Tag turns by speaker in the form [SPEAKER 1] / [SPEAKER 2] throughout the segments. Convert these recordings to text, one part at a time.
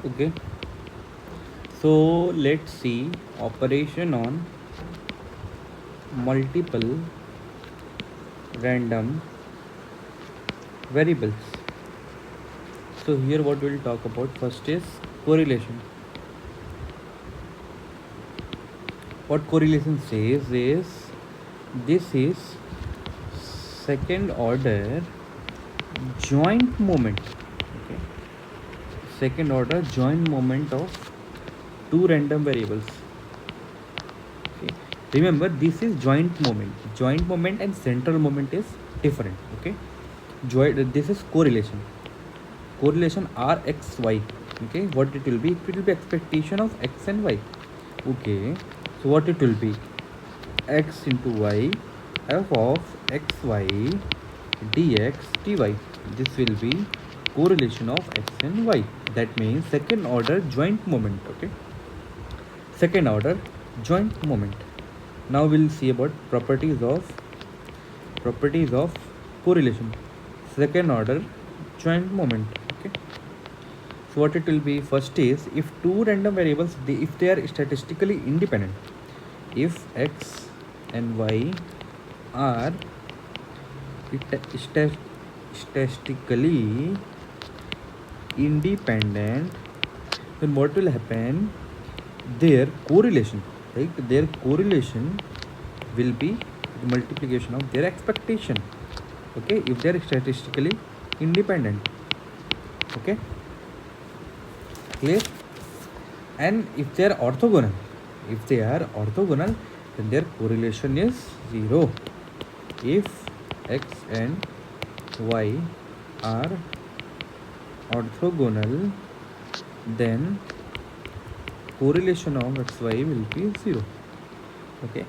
[SPEAKER 1] Okay, so let's see operation on multiple random variables. So here what we'll talk about first is correlation. What correlation says is this is second order joint moment. Okay, second order joint moment of two random variables. Okay, remember this is joint moment and central moment is different. Okay, this is correlation r x y. Okay, what it will be, it will be expectation of x and y. Okay, so what it will be, x into y f of xy dx dy. This will be correlation of x and y. That means second order joint moment. Okay, second order joint moment. Now we'll see about properties of correlation, second order joint moment. Okay, so what it will be, first is if two random variables, if they are statistically independent, if x and y are statistically independent, then what will happen, their correlation, right, their correlation will be the multiplication of their expectation. Okay, if they are statistically independent. Okay, clear? And if they are orthogonal, then their correlation is 0. If x and y are orthogonal, then correlation of xy will be 0. Okay,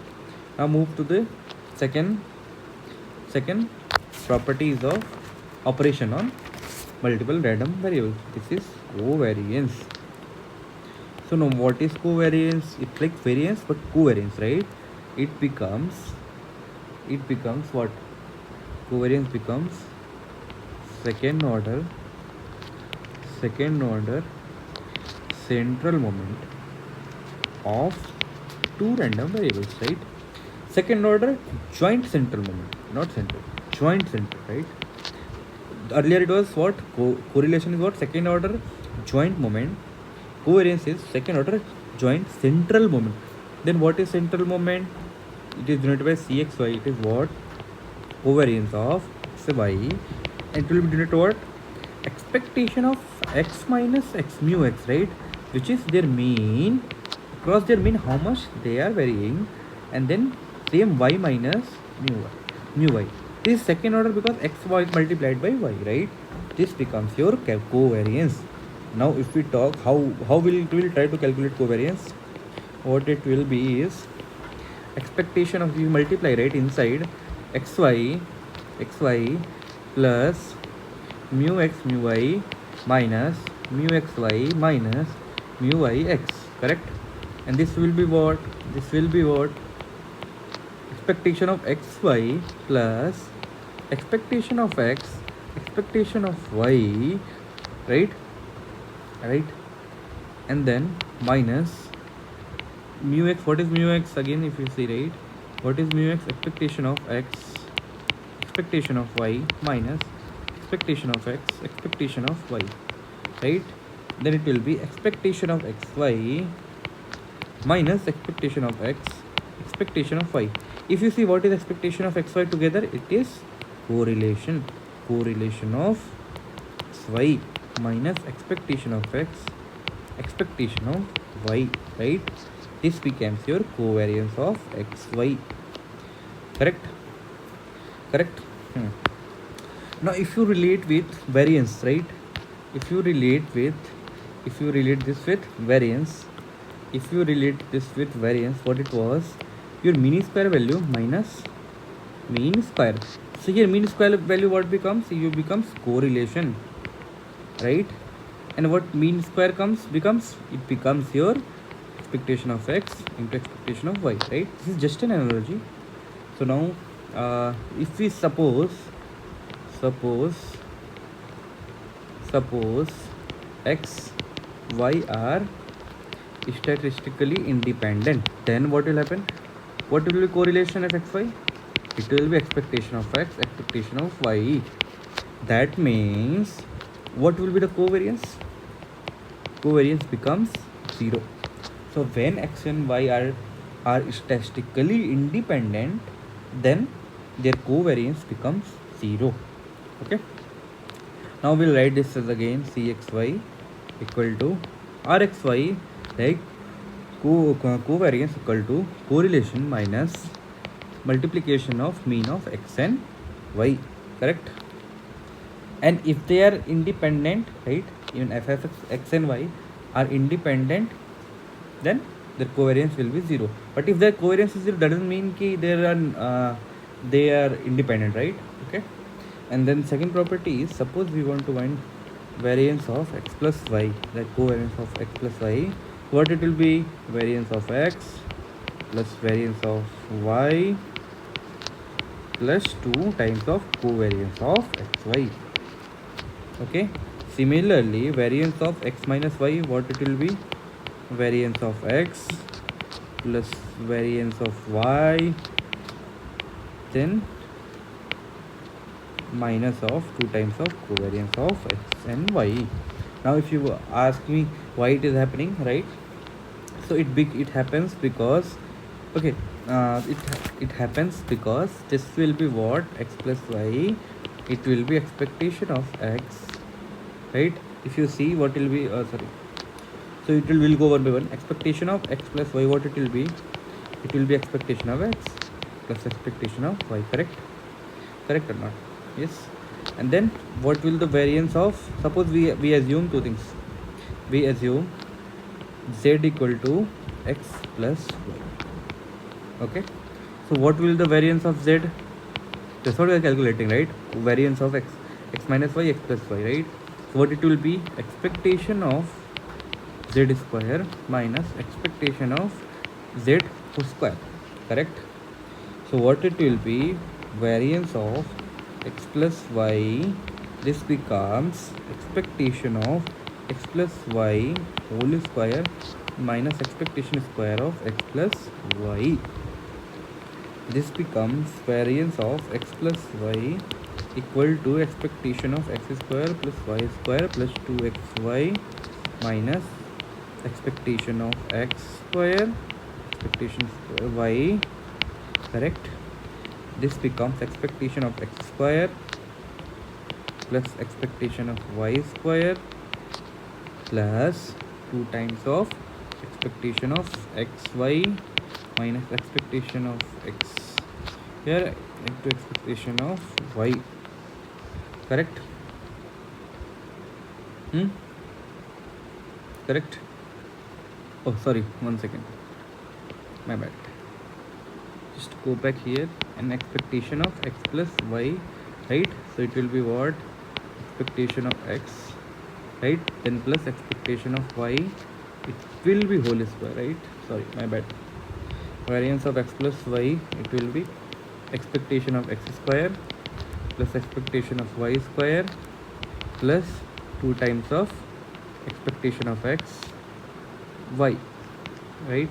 [SPEAKER 1] now move to the second properties of operation on multiple random variables. This is covariance. So now what is covariance? It's like variance but covariance, right? It becomes what? Covariance becomes second order central moment of two random variables, right? Second order joint central moment, not central, joint central, right? Earlier it was what? Correlation is what? Second order joint moment. Covariance is second order joint central moment. Then what is central moment? It is denoted by cxy. It is what? Covariance of xy. And it will be denoted what? Expectation of x minus x mu x, right? Which is their mean, across their mean how much they are varying, and then same y minus mu y. This is second order because x y is multiplied by y, right? This becomes your covariance. Now if we talk how will try to calculate covariance, what it will be is expectation of, you multiply, right, inside xy plus mu x mu y minus mu xy minus mu y x, correct? And this will be what? Expectation of xy plus expectation of x, expectation of y, right? And then minus mu x. What is mu x again? If you see, right, what is mu x? Expectation of x, expectation of y minus expectation of x, expectation of y, right? Then it will be expectation of xy minus expectation of x, expectation of y. If you see what is expectation of xy together, it is correlation of xy minus expectation of x, expectation of y, right? This becomes your covariance of xy, correct? Now if you relate with variance, right, if you relate this with variance, what it was, your mean square value minus mean square. So here mean square value what becomes? You becomes correlation, right? And what mean square becomes your expectation of x into expectation of y, right? This is just an analogy. So now if we suppose x y are statistically independent, then what will happen? What will be correlation of xy? It will be expectation of x, expectation of y. That means what will be the covariance? Covariance becomes 0. So when x and y are statistically independent, then their covariance becomes 0. Okay. Now we'll write this as again cxy equal to rxy, like covariance equal to correlation minus multiplication of mean of x and y. Correct. And if they are independent, right, even f of x and y are independent, then their covariance will be 0. But if their covariance is 0, doesn't mean ki they are independent, right? Okay. And then second property is, suppose we want to find variance of x plus y, like covariance of x plus y. What it will be? Variance of x plus variance of y plus 2 times of covariance of xy. Okay. Similarly, variance of x minus y, what it will be? Variance of x plus variance of y, then minus of 2 times of covariance of x and y. Now if you ask me why it is happening, right? So it happens because, okay, it happens because this will be what? X plus y, it will be expectation of x, right? If you see what will be, sorry, so it will go one by one. Expectation of x plus y, what it will be? It will be expectation of x plus expectation of y. Correct or not? Yes. And then what will the variance of, suppose we assume two things. We assume z equal to x plus y. Okay. So what will the variance of z? That's what we are calculating, right? Variance of x minus y, x plus y, right? So what it will be? Expectation of z square minus expectation of z square. Correct. So what it will be? Variance of x plus y, this becomes expectation of x plus y whole square minus expectation square of x plus y. This becomes variance of x plus y equal to expectation of x square plus y square plus 2xy minus expectation of x square, expectation square y. Correct. This becomes expectation of x square plus expectation of y square plus 2 times of expectation of xy minus expectation of x here into expectation of y. Correct. Correct. Oh, sorry, 1 second, my bad. Just go back here, and expectation of x plus y, right? So it will be what? Expectation of x, right? Then plus expectation of y, it will be whole square, right? Sorry, my bad. Variance of x plus y, it will be expectation of x square plus expectation of y square plus 2 times of expectation of x y, right?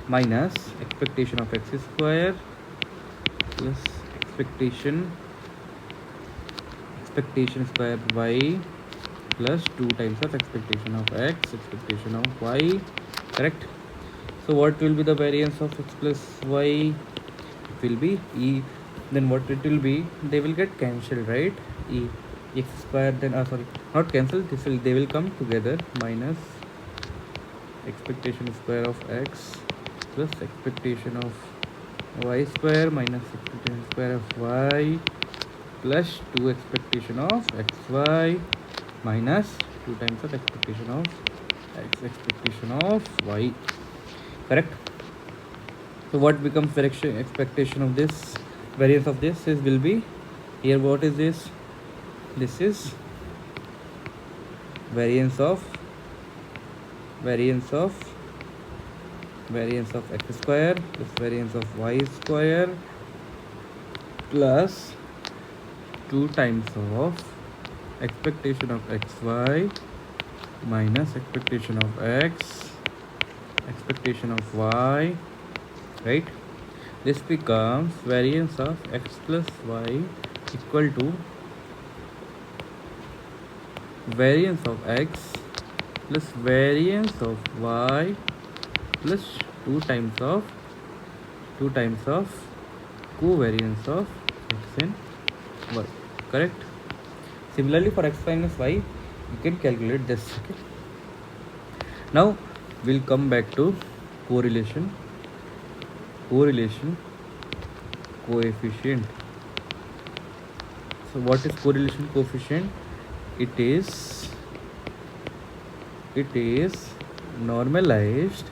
[SPEAKER 1] Minus expectation of x square plus expectation square y plus 2 times of expectation of x, expectation of y. Correct. So what will be the variance of x plus y? It will be e. Then what it will be? They will get cancelled, right? E x square, then sorry, not cancelled, they will come together. Minus expectation square of x plus expectation of y square minus expectation square of y plus 2 expectation of xy minus 2 times of expectation of x, expectation of y. Correct. So what becomes direction expectation of this? Variance of this is will be here. What is this? This is variance of x square plus variance of y square plus 2 times of expectation of xy minus expectation of x, expectation of y, right? This becomes variance of x plus y equal to variance of x plus variance of y plus 2 times of covariance of x and y, correct? Similarly, for x minus y, you can calculate this. Okay. Now we'll come back to correlation coefficient. So what is correlation coefficient? It is normalized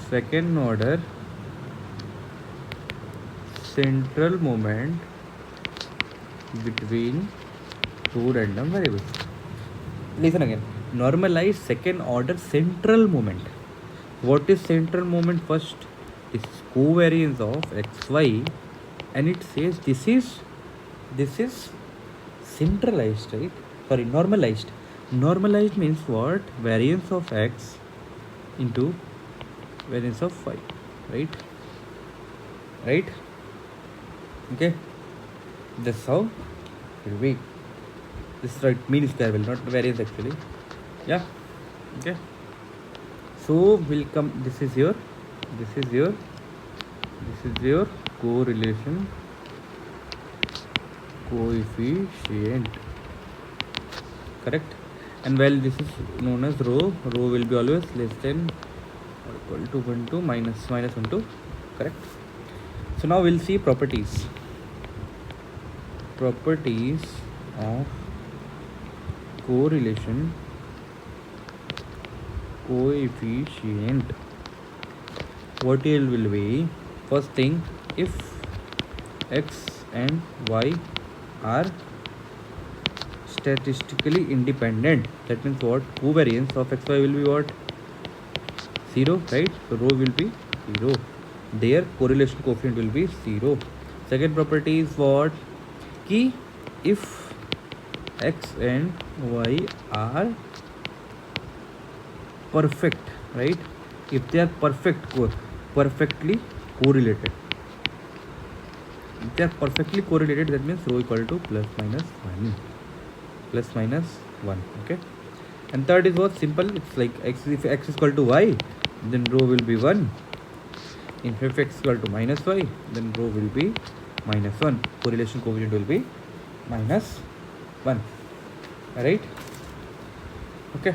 [SPEAKER 1] second order central moment between two random variables. Listen again. Normalized second order central moment. What is central moment? First, this is covariance of xy, and it says this is centralized, right? Sorry, normalized. Normalized means what? Variance of x into variance of y, right? Right? Okay. That's how it will be. This is right mean square will, not variance actually. Yeah. Okay. So we'll come. This is your correlation coefficient, correct? And while this is known as rho will be always less than or equal to 1 to minus 1 to, correct? So now we'll see properties of correlation coefficient. What it will be? First thing, if x and y are statistically independent, that means what? Covariance of xy will be what? 0, right? So rho will be 0. Their correlation coefficient will be 0. Second property is what? Ki if x and y are perfect, right? If they are perfectly correlated. If they are perfectly correlated, that means rho equal to plus minus 1. Okay. And third is what? Simple. It's like x, if x is equal to y, then rho will be 1. If x is equal to minus y, then rho will be minus 1. Correlation coefficient will be minus 1. Alright? Okay.